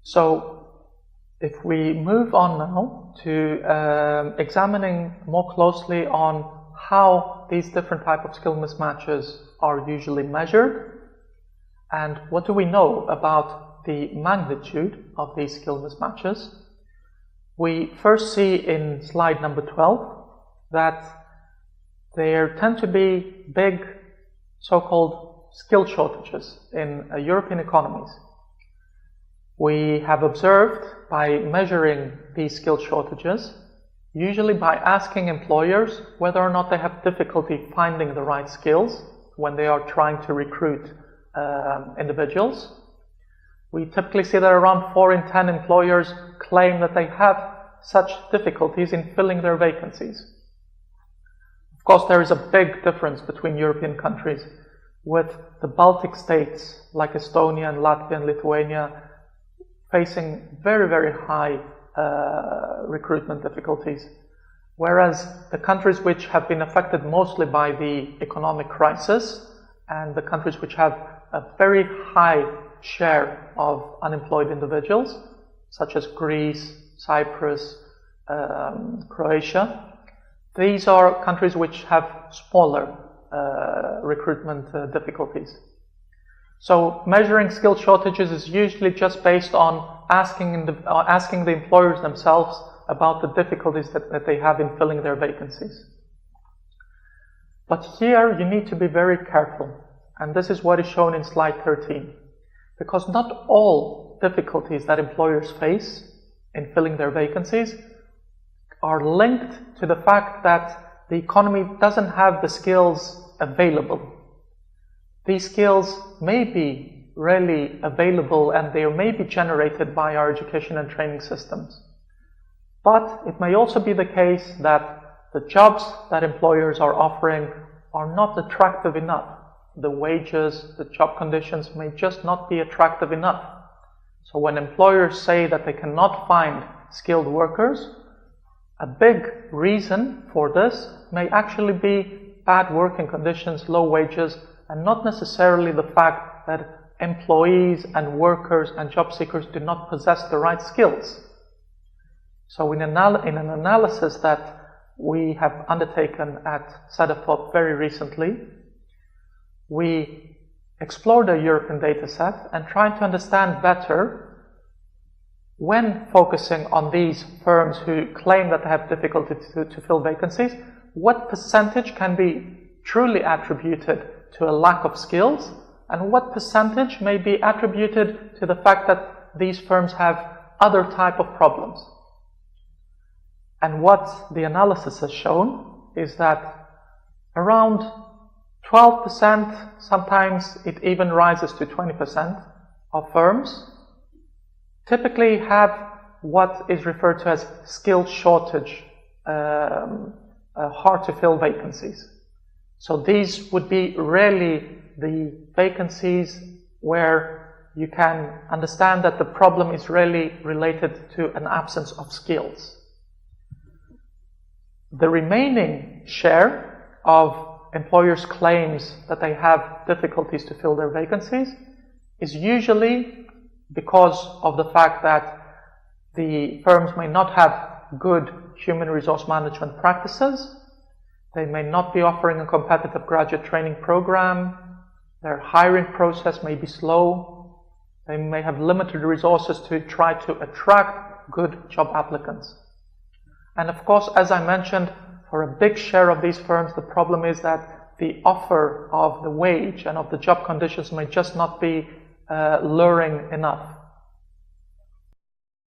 So if we move on now to examining more closely on how these different types of skill mismatches are usually measured, and what do we know about the magnitude of these skill mismatches, we first see in slide number 12 that there tend to be big so-called skill shortages in European economies. We have observed by measuring these skill shortages, usually by asking employers whether or not they have difficulty finding the right skills when they are trying to recruit individuals. We typically see that around 4 in 10 employers claim that they have such difficulties in filling their vacancies. Of course, there is a big difference between European countries, with the Baltic states like Estonia and Latvia and Lithuania facing very, very high recruitment difficulties, whereas the countries which have been affected mostly by the economic crisis and the countries which have a very high share of unemployed individuals, such as Greece, Cyprus, Croatia, these are countries which have smaller recruitment difficulties. So measuring skill shortages is usually just based on asking the employers themselves about the difficulties that they have in filling their vacancies. But here you need to be very careful, and this is what is shown in slide 13, because not all difficulties that employers face in filling their vacancies are linked to the fact that the economy doesn't have the skills available. These skills may be really available and they may be generated by our education and training systems. But it may also be the case that the jobs that employers are offering are not attractive enough. The wages, the job conditions may just not be attractive enough. So when employers say that they cannot find skilled workers, a big reason for this may actually be bad working conditions, low wages, and not necessarily the fact that employees and workers and job seekers do not possess the right skills. So in an analysis that we have undertaken at Cedefop very recently, we explored a European data set and tried to understand better, when focusing on these firms who claim that they have difficulty to fill vacancies, what percentage can be truly attributed to a lack of skills, and what percentage may be attributed to the fact that these firms have other type of problems. And what the analysis has shown is that around 12%, sometimes it even rises to 20% of firms typically have what is referred to as skill shortage, hard to fill vacancies. So these would be really the vacancies where you can understand that the problem is really related to an absence of skills. The remaining share of employers' claims that they have difficulties to fill their vacancies is usually because of the fact that the firms may not have good human resource management practices, they may not be offering a competitive graduate training program, their hiring process may be slow, they may have limited resources to try to attract good job applicants. And of course, as I mentioned, for a big share of these firms, the problem is that the offer of the wage and of the job conditions may just not be luring enough.